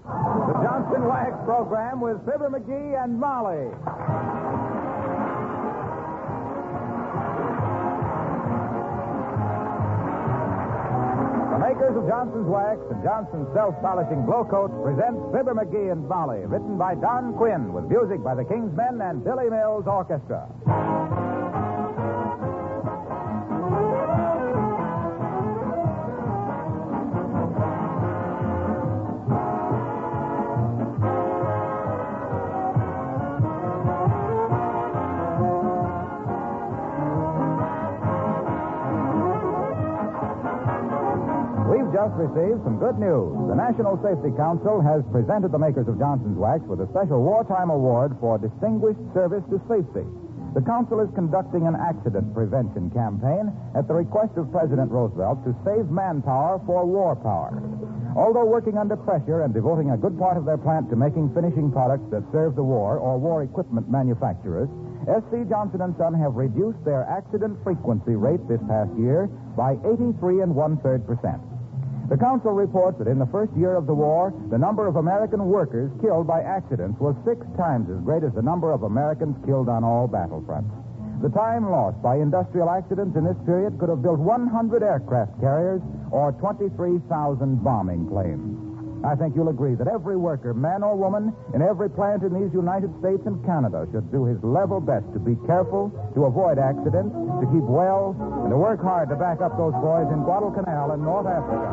The Johnson WAAC program with Fibber McGee and Molly. The makers of Johnson's Wax and Johnson's self-polishing glow coat present Fibber McGee and Molly, written by Don Quinn with music by the King's Men and Billy Mills Orchestra. We've just received some good news. The National Safety Council has presented the makers of Johnson's Wax with a special Wartime Award for Distinguished Service to Safety. The Council is conducting an accident prevention campaign at the request of President Roosevelt to save manpower for war power. Although working under pressure and devoting a good part of their plant to making finishing products that serve the war or war equipment manufacturers, S.C. Johnson & Son have reduced their accident frequency rate this past year by 83 1/3%. The Council reports that in the first year of the war, the number of American workers killed by accidents was 6 times as great as the number of Americans killed on all battlefronts. The time lost by industrial accidents in this period could have built 100 aircraft carriers or 23,000 bombing planes. I think you'll agree that every worker, man or woman, in every plant in these United States and Canada should do his level best to be careful, to avoid accidents, to keep well, and to work hard to back up those boys in Guadalcanal in North Africa.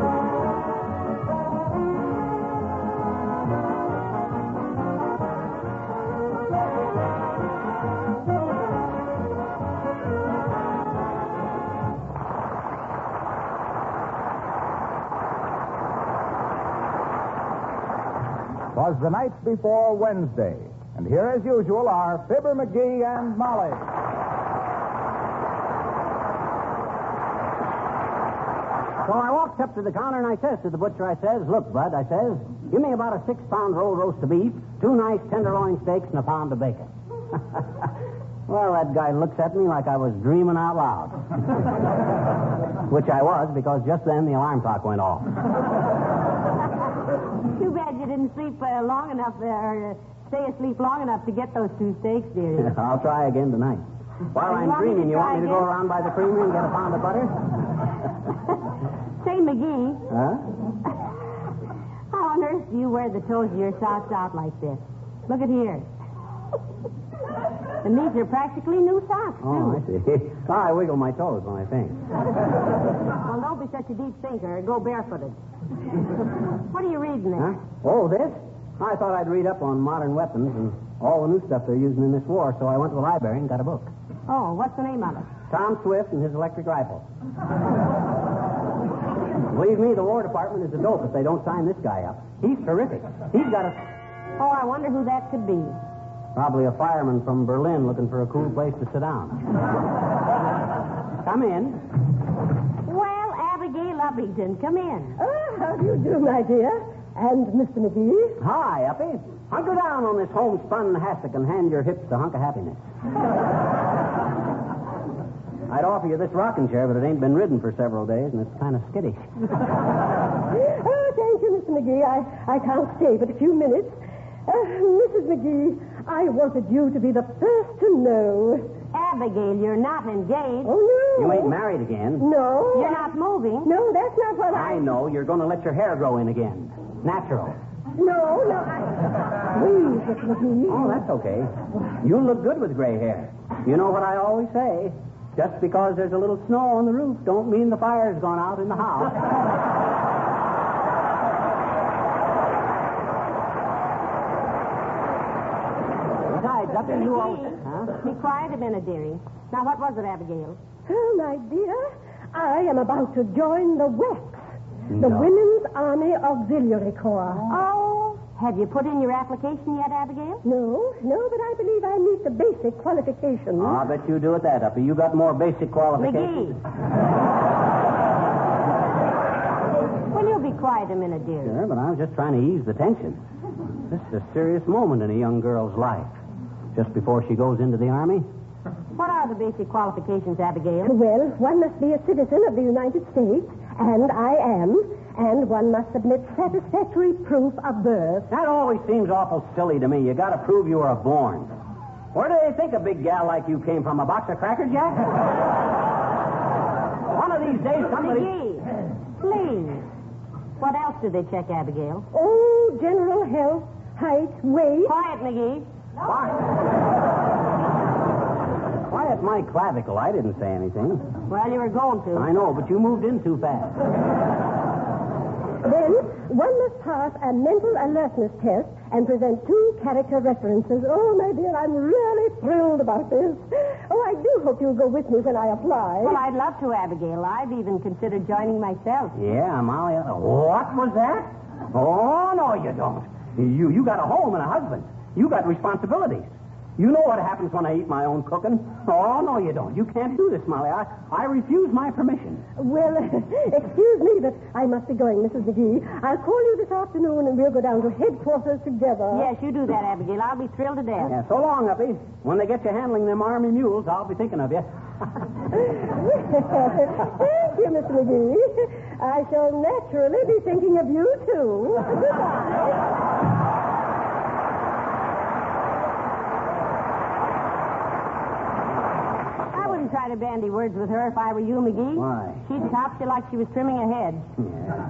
Was the night before Wednesday. And here, as usual, are Fibber McGee and Molly. So I walks up to the counter and I says to the butcher, I says, "Look, Bud," I says, "give me about a 6-pound rolled roast of beef, 2 nice tenderloin steaks, and a pound of bacon." Well, that guy looks at me like I was dreaming out loud. Which I was, because just then the alarm clock went off. Too bad you didn't sleep long enough or stay asleep long enough to get those 2 steaks, dearie. I'll try again tonight. While I'm dreaming, you want me to go around by the creamery and get a pound of butter? Say, McGee. Huh? How on earth do you wear the toes of your socks out like this? Look at here. And these are practically new socks, too. Oh, I see. I wiggle my toes when I think. Well, don't be such a deep thinker. Go barefooted. What are you reading there? Huh? Oh, this? I thought I'd read up on modern weapons and all the new stuff they're using in this war, so I went to the library and got a book. Oh, what's the name of it? Tom Swift and his electric rifle. Believe me, the War Department is a dope if they don't sign this guy up. He's terrific. He's got a... Oh, I wonder who that could be. Probably a fireman from Berlin looking for a cool place to sit down. Come in. Well, Abigail Uppington, come in. Oh, how do you do, my dear? And Mr. McGee? Hi, Uppy. Hunker down on this homespun hassock and hand your hips to Hunk of Happiness. I'd offer you this rocking chair, but it ain't been ridden for several days, and it's kind of skittish. Oh, thank you, Mr. McGee. I can't stay but a few minutes. Mrs. McGee, I wanted you to be the first to know. Abigail, you're not engaged. Oh, no. You ain't married again. No. You're not moving. No, that's not what I know. You're going to let your hair grow in again. Natural. No. Please, Mr. McGee. Oh, that's okay. You look good with gray hair. You know what I always say. Just because there's a little snow on the roof don't mean the fire's gone out in the house. Besides, up in you always... Huh? Be quiet a minute, dearie. Now, what was it, Abigail? Oh, my dear, I am about to join the WACs, the No. Women's Army Auxiliary Corps. Oh, have you put in your application yet, Abigail? No, but I believe I meet the basic qualifications. Oh, I bet you do it that, Uppy. You got more basic qualifications. McGee. Will you be quiet a minute, dearie? Sure, but I was just trying to ease the tension. This is a serious moment in a young girl's life. Just before she goes into the Army. What are the basic qualifications, Abigail? Well, one must be a citizen of the United States, and I am. And one must submit satisfactory proof of birth. That always seems awful silly to me. You got to prove you were born. Where do they think a big gal like you came from? A box of Cracker Jacks? One of these days, somebody... McGee, please. What else do they check, Abigail? Oh, general health, height, weight. Quiet, McGee. Quiet my clavicle. I didn't say anything. Well, you were going to. I know, but you moved in too fast. Then one must pass a mental alertness test and present 2 character references. Oh, my dear, I'm really thrilled about this. Oh, I do hope you'll go with me when I apply. Well, I'd love to, Abigail. I've even considered joining myself. Yeah, Molly. What was that? Oh, no, you don't. You got a home and a husband. You got responsibilities. You know what happens when I eat my own cooking. Oh, no, you don't. You can't do this, Molly. I refuse my permission. Well, excuse me, but I must be going, Mrs. McGee. I'll call you this afternoon, and we'll go down to headquarters together. Yes, you do that, Abigail. I'll be thrilled to death. Yeah, so long, Uppy. When they get you handling them army mules, I'll be thinking of you. Thank you, Mr. McGee. I shall naturally be thinking of you, too. Goodbye. Try to bandy words with her if I were you, McGee. Why? She'd top you like she was trimming a head. Yeah.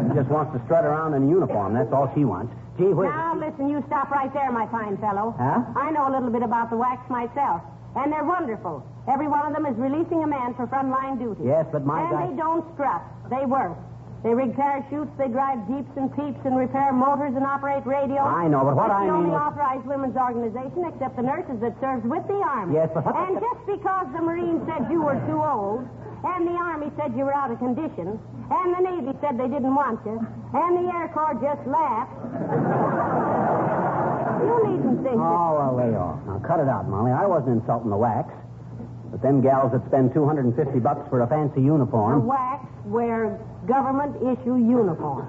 She just wants to strut around in a uniform. That's all she wants. Gee whiz. Now, listen, you stop right there, my fine fellow. Huh? I know a little bit about the WACs myself, and they're wonderful. Every one of them is releasing a man for frontline duty. Yes, but my And guy... they don't strut. They work. They rig parachutes, they drive jeeps and peeps, and repair motors and operate radios. I know, but what I It's the mean only is... authorized women's organization except the nurses that serves with the Army. Yes, but what... And just because the Marines said you were too old, and the Army said you were out of condition, and the Navy said they didn't want you, and the Air Corps just laughed. You needn't think that... Oh, well, lay off. Now, cut it out, Molly. I wasn't insulting the WACs. But them gals that spend $250 for a fancy The uniform... WACs wear government-issue uniforms.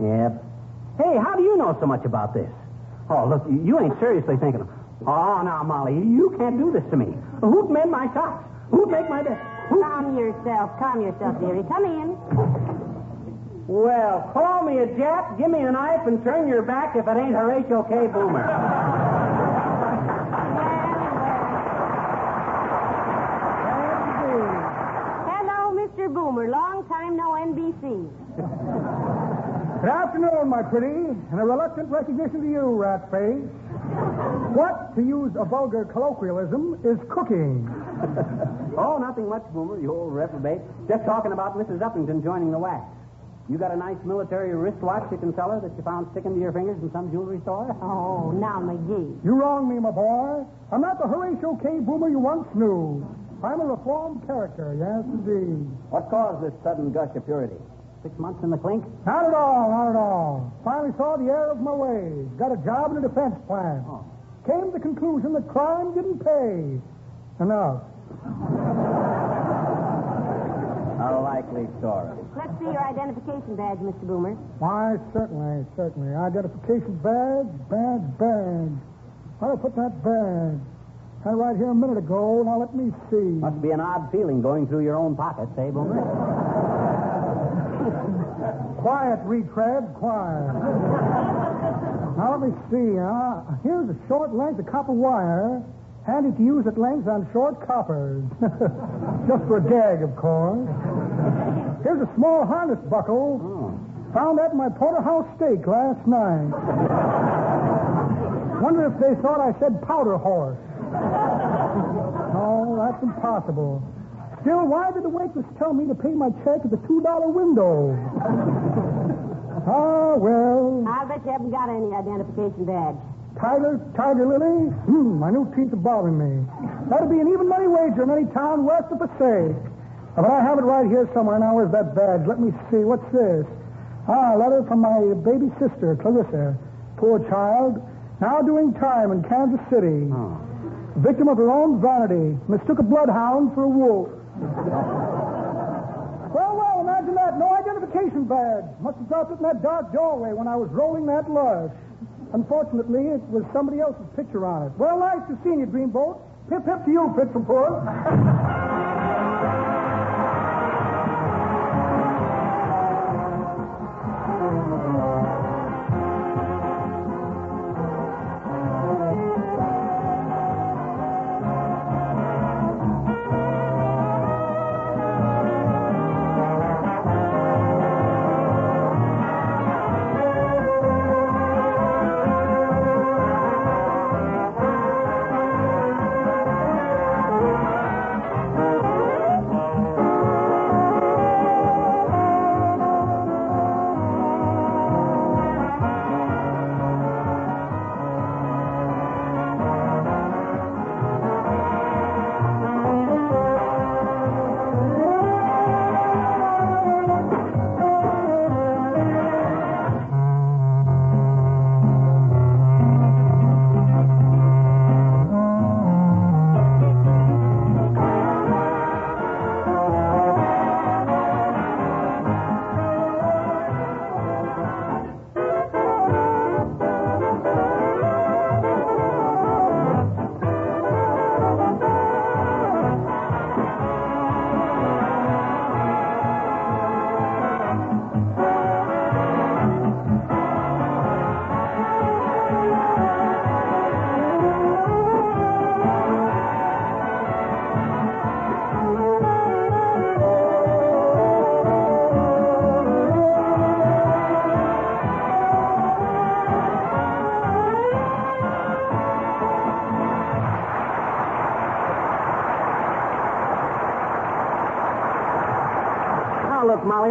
Yep. Hey, how do you know so much about this? Oh, look, you ain't seriously thinking of... Oh, now, Molly, you can't do this to me. Who'd mend my socks? Who'd make my bed? Calm yourself, dearie. Come in. Well, call me a Jap, give me a knife, and turn your back if it ain't Horatio K. Boomer. Hello, Mr. Boomer. Long time no NBC. Good afternoon, my pretty, and a reluctant recognition to you, rat face. What, to use a vulgar colloquialism, is cooking? Oh, nothing much, Boomer, you old reprobate. Just talking about Mrs. Uppington joining the WACs. You got a nice military wristwatch you can sell her that you found sticking to your fingers in some jewelry store? Oh, now, McGee. You wrong me, my boy. I'm not the Horatio K. Boomer you once knew. I'm a reformed character, yes, indeed. What caused this sudden gush of purity? 6 months in the clink? Not at all, not at all. Finally saw the error of my ways. Got a job in a defense plant. Oh. Came to the conclusion that crime didn't pay. Enough. A likely story. Let's see your identification badge, Mr. Boomer. Why, certainly. Identification badge. Where'd I put that badge? Had it right here a minute ago. Now let me see. Must be an odd feeling going through your own pockets, eh, Boomer? Quiet, retread, quiet. Now let me see. Here's a short length of copper wire. Handy to use at lengths on short coppers. Just for a gag, of course. Here's a small harness buckle. Oh. Found that in my porterhouse steak last night. Wonder if they thought I said powder horse. No, that's impossible. Still, why did the waitress tell me to pay my check at the $2 window? Ah, well. I'll bet you haven't got any identification badge. Tiger Lily? My new teeth are bothering me. That'd be an even money wager in any town west of Passaic. But I have it right here somewhere. Now, where's that badge? Let me see. What's this? A letter from my baby sister, Clarissa. Poor child. Now doing time in Kansas City. Oh. Victim of her own vanity. Mistook a bloodhound for a wolf. Well, imagine that. No identification badge. Must have dropped it in that dark doorway when I was rolling that lush. Unfortunately, it was somebody else's picture on it. Well, nice to see you, Dreamboat. Hip, hip to you, Pitch Report.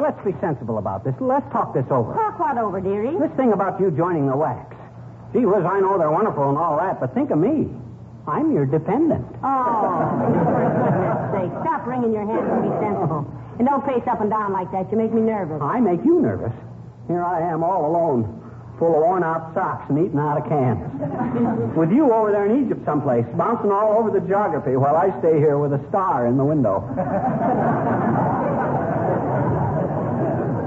let's be sensible about this. Let's talk this over. Talk what over, dearie? This thing about you joining the WACs. Gee whiz, I know they're wonderful and all that, but think of me. I'm your dependent. Oh, for goodness sake. Stop wringing your hands and be sensible. And don't pace up and down like that. You make me nervous. I make you nervous. Here I am all alone, full of worn-out socks and eating out of cans. With you over there in Egypt someplace, bouncing all over the geography while I stay here with a star in the window.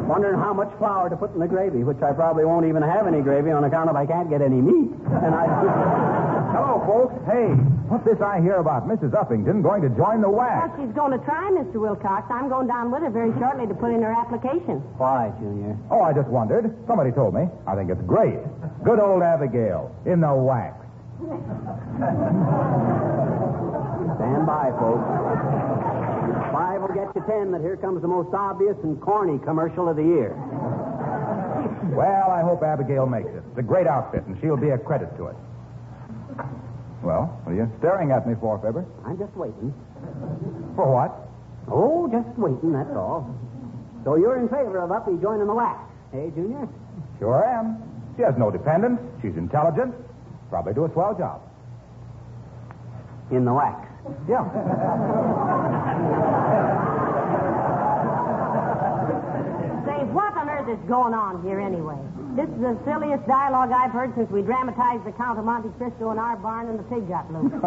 Wondering how much flour to put in the gravy, which I probably won't even have any gravy on account of I can't get any meat. And Hello, folks. Hey, what's this I hear about Mrs. Uppington going to join the WAC? Well, she's going to try, Mr. Wilcox. I'm going down with her very shortly to put in her application. Why, Junior? Oh, I just wondered. Somebody told me. I think it's great. Good old Abigail in the WAC. Stand by, folks. 5 will get you 10 that here comes the most obvious and corny commercial of the year. Well, I hope Abigail makes it. It's a great outfit, and she'll be a credit to it. Well, what are you staring at me for, Fibber? I'm just waiting. For what? Oh, just waiting, that's all. So you're in favor of Uppy joining the WAC, eh, Junior? Sure am. She has no dependents. She's intelligent. Probably do a swell job. In the WAC. Yeah. Say, what on earth is going on here anyway? This is the silliest dialogue I've heard since we dramatized the Count of Monte Cristo in our barn and the pig got loose. Did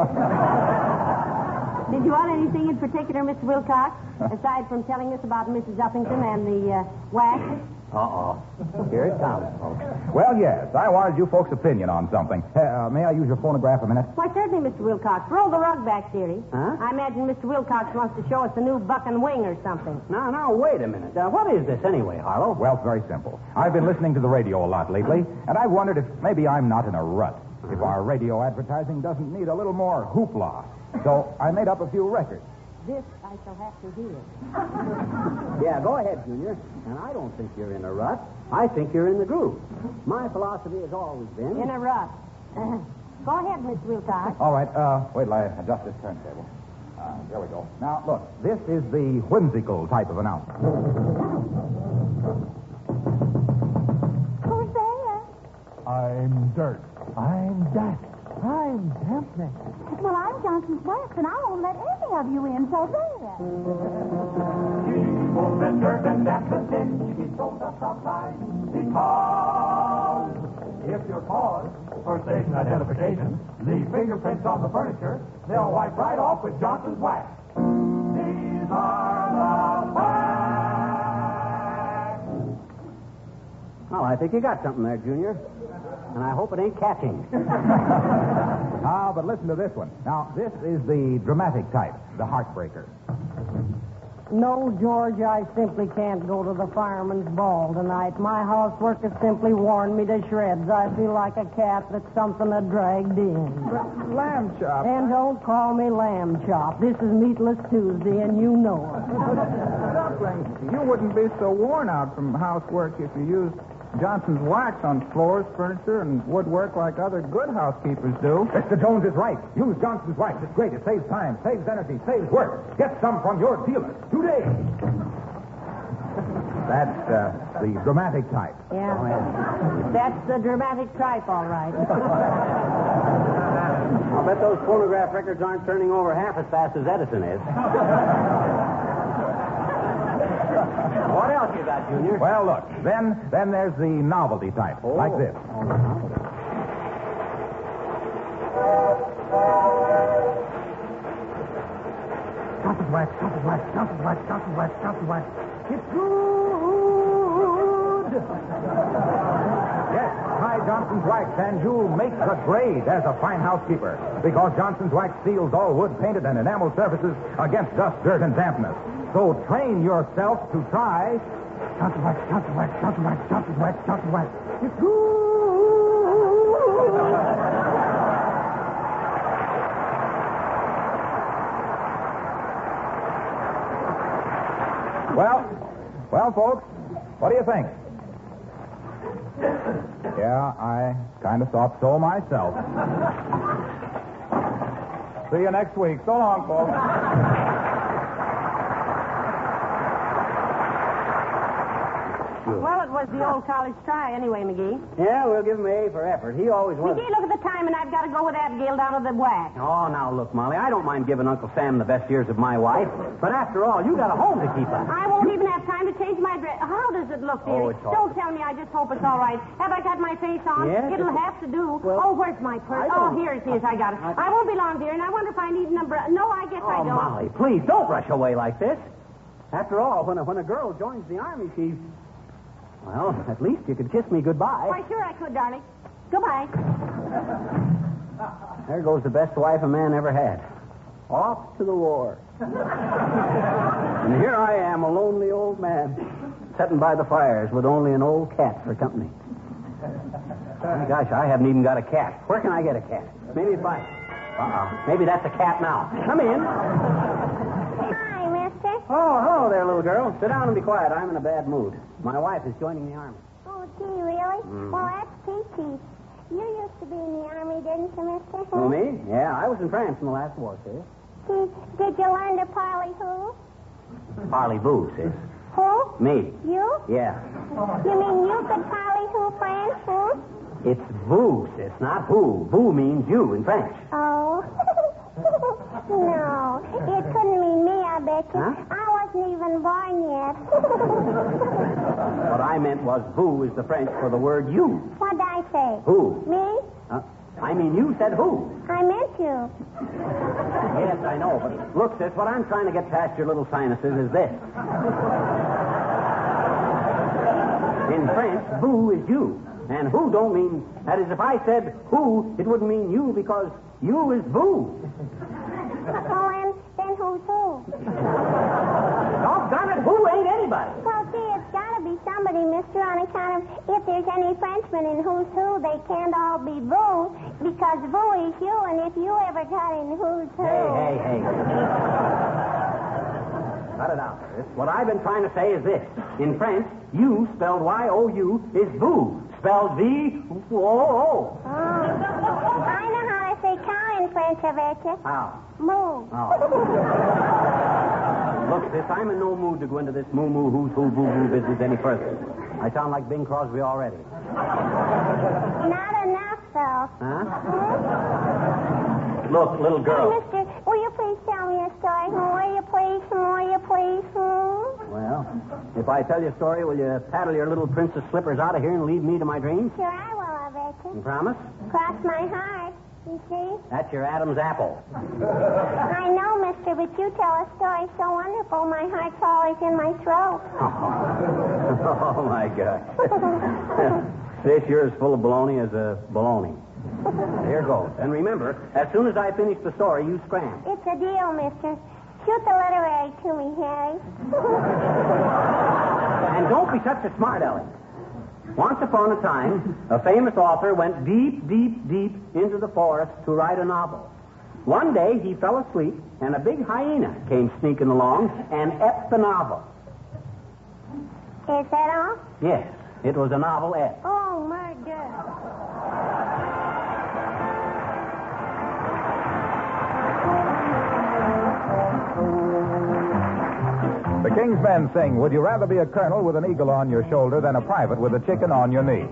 you want anything in particular, Mr. Wilcox, aside from telling us about Mrs. Uppington and the WAC? Uh-oh. Here it comes, folks. Well, yes. I wanted you folks' opinion on something. May I use your phonograph a minute? Why, certainly, Mr. Wilcox. Roll the rug back, dearie. Huh? I imagine Mr. Wilcox wants to show us the new buck and wing or something. Now, wait a minute. What is this anyway, Harlow? Well, it's very simple. I've been listening to the radio a lot lately, and I wondered if maybe I'm not in a rut. If our radio advertising doesn't need a little more hoopla. So I made up a few records. This I shall have to hear. Yeah, go ahead, Junior. And I don't think you're in a rut. I think you're in the groove. My philosophy has always been... In a rut. Go ahead, Mr. Wilcox. All right. Wait till I adjust this turntable. There we go. Now, look. This is the whimsical type of announcement. Who's there? I'm dirt. I'm dust. I'm dampness. Well, I'm Johnson's wife, and I won't let any of you in, so there. People been dirt and dampness in, you be sold up outside. Because if you're paused for station identification, leave fingerprints on the furniture, they'll wipe right off with Johnson's wax. These are the wax. Well, I think you got something there, Junior. And I hope it ain't catching. But listen to this one. Now, this is the dramatic type, the heartbreaker. No, George, I simply can't go to the fireman's ball tonight. My housework has simply worn me to shreds. I feel like a cat that something had dragged in. Lamb chop. And don't call me lamb chop. This is Meatless Tuesday, and you know it. Dumpling, you wouldn't be so worn out from housework if you used Johnson's wax on floors, furniture, and woodwork like other good housekeepers do. Mr. Jones is right. Use Johnson's wax. It's great. It saves time, saves energy, saves work. Get some from your dealer today. That's the dramatic type. Yeah. That's the dramatic type, all right. I'll bet those phonograph records aren't turning over half as fast as Edison is. What else you got, Junior? Well, look. Then there's the novelty type, like this. Johnson's wax, Johnson's wax, Johnson's wax, Johnson's wax, Johnson's wax. It's good. Yes, try Johnson's wax, and you'll make the grade as a fine housekeeper. Because Johnson's wax seals all wood, painted, and enamel surfaces against dust, dirt, and dampness. So train yourself to try Johnson's wax, Johnson's wax, Johnson's wax, Johnson's wax, Johnson's wax. It's good. Well, folks, what do you think? Yeah, I kind of thought so myself. See you next week. So long, folks. Sure. Well, it was the old college try anyway, McGee. Yeah, we'll give him an A for effort. He always was. McGee, look at the time, and I've got to go with Abigail down to the WAAC. Oh, now look, Molly, I don't mind giving Uncle Sam the best years of my wife, but after all, you got a home to keep up. I won't even have time to change my dress. How does it look, dearie? Oh, it's all Don't tell me. I just hope it's all right. Have I got my face on? Yes. It'll have to do. Well, where's my purse? I don't- Here it is. I got it. I won't be long, dear, and I wonder if I need an umbrella. No, I guess I Oh, don't. Molly, please don't rush away like this. After all, when a girl joins the Army, she's... Well, at least you could kiss me goodbye. Why, sure I could, darling. Goodbye. There goes the best wife a man ever had. Off to the war. And here I am, a lonely old man, sitting by the fires with only an old cat for company. My gosh, I haven't even got a cat. Where can I get a cat? Maybe if I... Maybe that's a cat now. Come in. Hi, mister. Oh, hello there, little girl. Sit down and be quiet. I'm in a bad mood. My wife is joining the Army. Oh, gee, really? Well, that's peachy. You used to be in the Army, didn't you, mister? Who, me? Yeah, I was in France in the last war, sis. Did you learn to parley who? Parley boo, sis. Who? Me. You? Yeah. You mean you could parley who French, who? It's vous, sis, not who. Vous means you in French. Oh. No, it couldn't mean me, I bet you. Huh? I wasn't even born yet. What I meant was vous is the French for the word you. What'd I say? Who? Me? I mean, you said who. I meant you. Yes, I know, but look, sis, what I'm trying to get past your little sinuses is this. In French, vous is you. And who don't mean... That is, if I said who, it wouldn't mean you because you is vous. Well, then who's who? Doggone it, who ain't anybody? Well, see, it's got to be somebody, mister, on account of if there's any Frenchmen in who's who, they can't all be vous, because vous is you, and if you ever got in who's who... Hey. Cut it out, sis. What I've been trying to say is this. In French, you, spelled Y-O-U, is vous, spelled V-O-O. I know how to say cow in French, I bet you. How? Moo. Oh. Look, sis, I'm in no mood to go into this moo-moo, who's who, boo-boo business any further. I sound like Bing Crosby already. Not enough, though. Huh? Look, little girl. Hey, mister, will you please tell me a story? Will you please? Well, if I tell you a story, will you paddle your little princess slippers out of here and leave me to my dreams? Sure I will, I bet you. You promise? Cross my heart, you see? That's your Adam's apple. I know, mister, but you tell a story so wonderful, my heart's always in my throat. Oh, my gosh. This you're as full of baloney as a baloney. Here goes. And remember, as soon as I finish the story, you scram. It's a deal, mister. Shoot the literary to me, Harry. And don't be such a smart aleck. Once upon a time, a famous author went deep, deep, deep into the forest to write a novel. One day, he fell asleep, and a big hyena came sneaking along and ate the novel. Is that all? Yes, it was a novelette. Oh, murder. The King's Men sing, would you rather be a colonel with an eagle on your shoulder than a private with a chicken on your knee?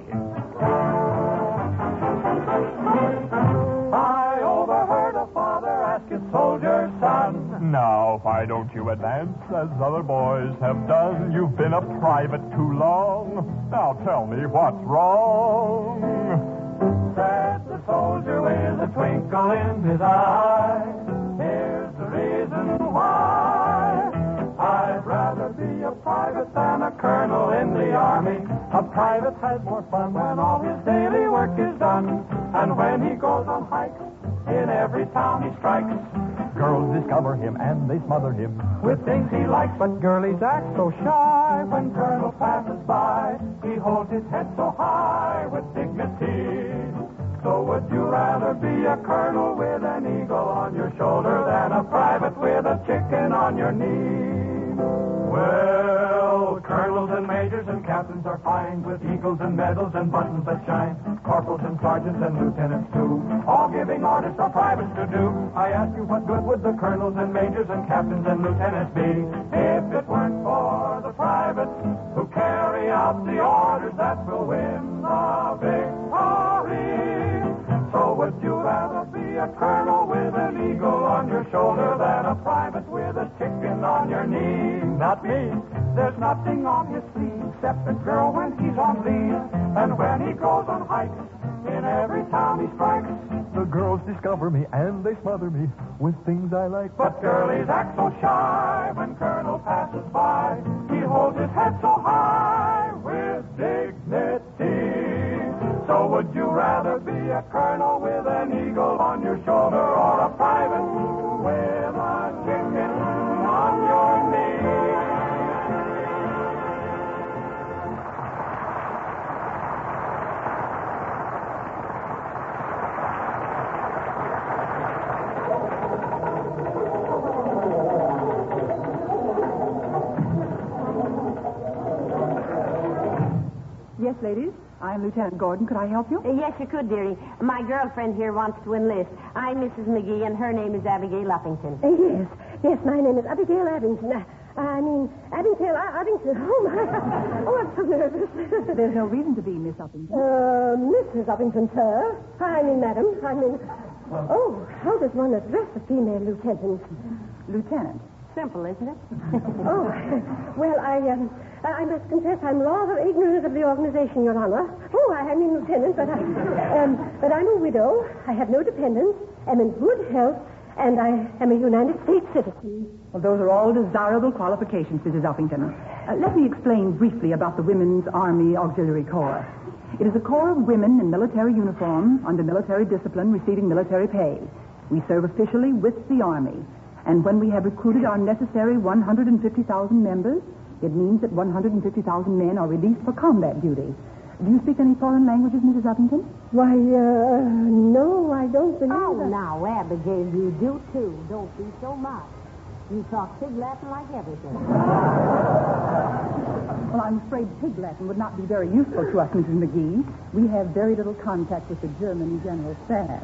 I overheard a father ask his soldier son, Now, why don't you advance as other boys have done? You've been a private too long. Now tell me what's wrong. said the soldier with a twinkle in his eye, here's the reason why. I'd rather be a private than a colonel in the army. A private has more fun when all his daily work is done. And when he goes on hikes, in every town he strikes. Girls discover him and they smother him. With things he likes, but girlies act so shy. When Colonel passes by, he holds his head so high with dignity. So would you rather be a colonel with an eagle on your shoulder than a private with a chicken on your knee? Well, colonels and majors and captains are fine with eagles and medals and buttons that shine. Corporals and sergeants and lieutenants too, all giving orders for privates to do. I ask you, what good would the colonels and majors and captains and lieutenants be if it weren't for the privates who carry out out the orders that will win the victory. So would you rather be a colonel with an eagle on your shoulder than a private with a chicken on your knee? Not me. There's nothing on his sleeve except a girl when he's on leave. And when he goes on hikes, in every town he strikes, The girls discover me and they smother me with things I like. but girlies act so shy when Colonel passes by. He holds his head so high with dignity. So would you rather be a colonel with an eagle on your shoulder or a private with a chicken on your knee? Yes, ladies. I'm Lieutenant Gordon. Could I help you? Yes, you could, dearie. My girlfriend here wants to enlist. I'm Mrs. McGee, and her name is Abigail Uppington. Yes, my name is Abigail Abington. Abigail Abington. Oh, my. Oh, I'm so nervous. There's no reason to be, Miss Uppington. Mrs. Uppington, sir. Madam. Oh, how does one address a female lieutenant? Lieutenant. Simple, isn't it? Oh, well, I must confess I'm rather ignorant of the organization, Your Honor. Oh, I mean lieutenant, but I'm a widow. I have no dependents, am in good health, and I am a United States citizen. Well, those are all desirable qualifications, Mrs. Uppington. Let me explain briefly about the Women's Army Auxiliary Corps. It is a corps of women in military uniform, under military discipline, receiving military pay. We serve officially with the Army. And when we have recruited our necessary 150,000 members, it means that 150,000 men are released for combat duty. Do you speak any foreign languages, Mrs. Uppington? Why, no, I don't believe Oh, it. now, Abigail, you do, too. Don't be so much. You talk pig Latin like everything. Well, I'm afraid pig Latin would not be very useful to us, Mrs. McGee. We have very little contact with the German General Staff.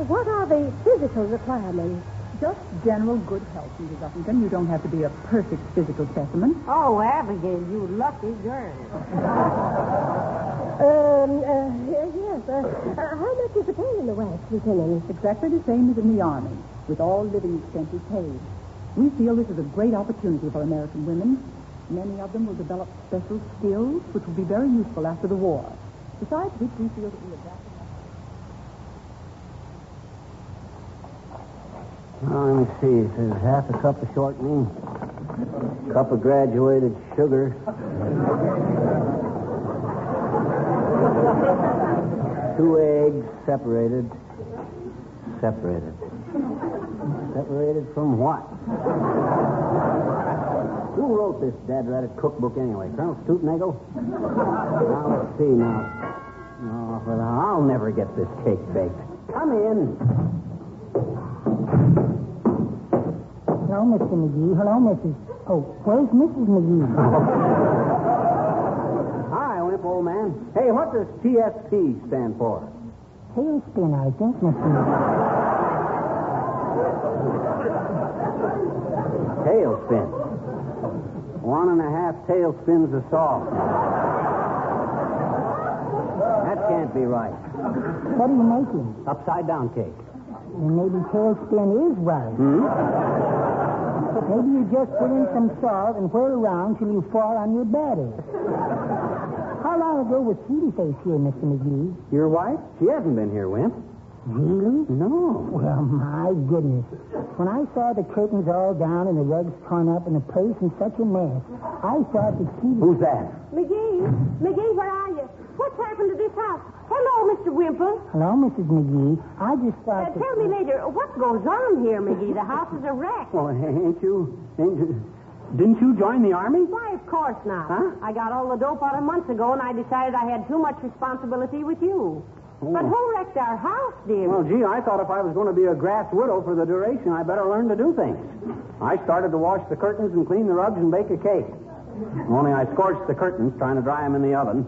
What are the physical requirements? Just general good health, Mrs. Uppington. You don't have to be a perfect physical specimen. Oh, Abigail, you lucky girl. Yes. How much is the pay in the WAAC, Lieutenant? Exactly the same as in the Army, with all living expenses paid. We feel this is a great opportunity for American women. Many of them will develop special skills which will be very useful after the war. Besides which, we feel that we adapt. Let me see. It says half a cup of shortening, cup of graduated sugar, 2 eggs separated. Separated from what? Who wrote this dad-ratted cookbook anyway? Colonel Stoutenagel? Now, let's see now. Oh, well, I'll never get this cake baked. Come in. Hello, Mr. McGee. Hello, Mrs. Oh, where's Mrs. McGee? Hi, Wimp, old man. Hey, what does TSP stand for? Tailspin, I think, Mr. McGee. Tailspin. 1.5 tailspins of salt. That can't be right. What are you making? Upside down cake. Well, maybe tailspin is right. Maybe you just put in some salt and whirl around till you fall on your batter. How long ago was Sweetie Face here, Mr. McGee? Your wife? She hasn't been here, Wimp. Really? No. Well, my goodness. When I saw the curtains all down and the rugs torn up and the place in such a mess, I thought that she... Who's that? McGee, where are you? What's happened to this house? Hello, Mr. Wimple. Hello, Mrs. McGee. I just thought that... Tell me later, what goes on here, McGee? The house is a wreck. Well, ain't you... Didn't you join the Army? Why, of course not. Huh? I got all the dope out of months ago, and I decided I had too much responsibility with you. Oh. But who wrecked our house, dear? Well, gee, I thought if I was going to be a grass widow for the duration, I better learn to do things. I started to wash the curtains and clean the rugs and bake a cake. Only I scorched the curtains trying to dry them in the oven.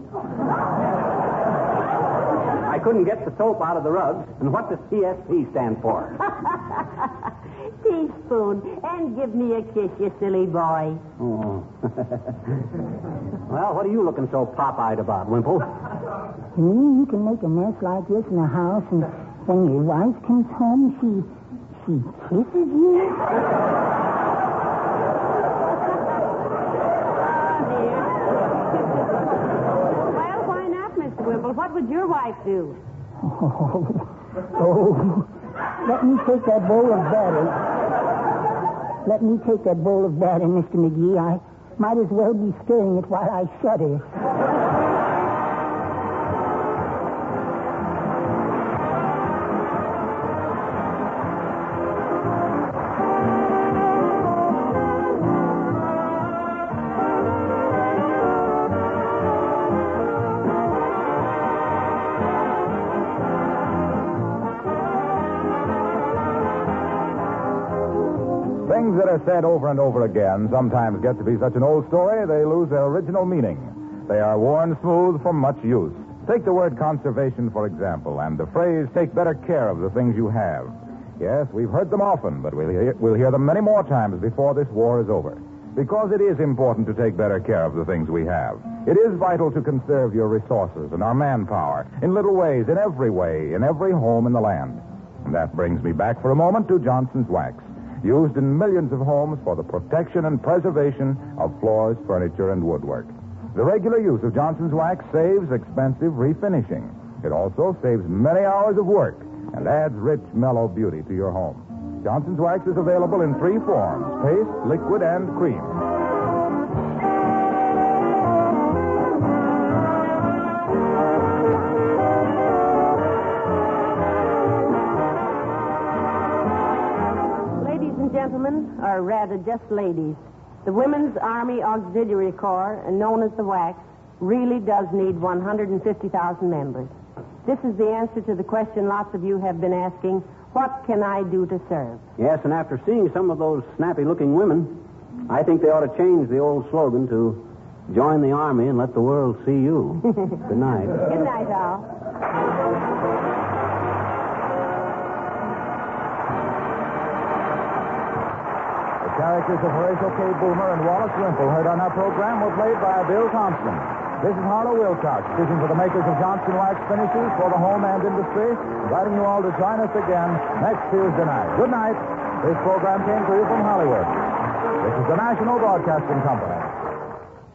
I I couldn't get the soap out of the rugs. And what does TSP stand for? Teaspoon. And give me a kiss, you silly boy. Oh. Well, what are you looking so pop-eyed about, Wimple? You mean you can make a mess like this in the house, and when your wife comes home, she kisses you? Well, why not, Mr. Wimple? What would your wife do? Oh, let me take that bowl of batter. Let me take that bowl of batter, Mr. McGee. I might as well be stirring it while I shudder. Things that are said over and over again sometimes get to be such an old story they lose their original meaning. They are worn smooth from much use. Take the word conservation, for example, and the phrase, take better care of the things you have. Yes, we've heard them often, but we'll hear them many more times before this war is over. Because it is important to take better care of the things we have. It is vital to conserve your resources and our manpower in little ways, in every way, in every home in the land. And that brings me back for a moment to Johnson's Wax, used in millions of homes for the protection and preservation of floors, furniture, and woodwork. The regular use of Johnson's Wax saves expensive refinishing. It also saves many hours of work and adds rich, mellow beauty to your home. Johnson's Wax is available in 3 forms: paste, liquid, and cream. Gentlemen, or rather just ladies, the Women's Army Auxiliary Corps, known as the WACs, really does need 150,000 members. This is the answer to the question lots of you have been asking, what can I do to serve? Yes, and after seeing some of those snappy-looking women, I think they ought to change the old slogan to join the Army and let the world see you. Good night. Good night, Al. Characters of Horatio K. Boomer and Wallace Wimple heard on our program were played by Bill Thompson. This is Harlow Wilcox, speaking for the makers of Johnson Wax finishes for the home and industry, inviting you all to join us again next Tuesday night. Good night. This program came to you from Hollywood. This is the National Broadcasting Company.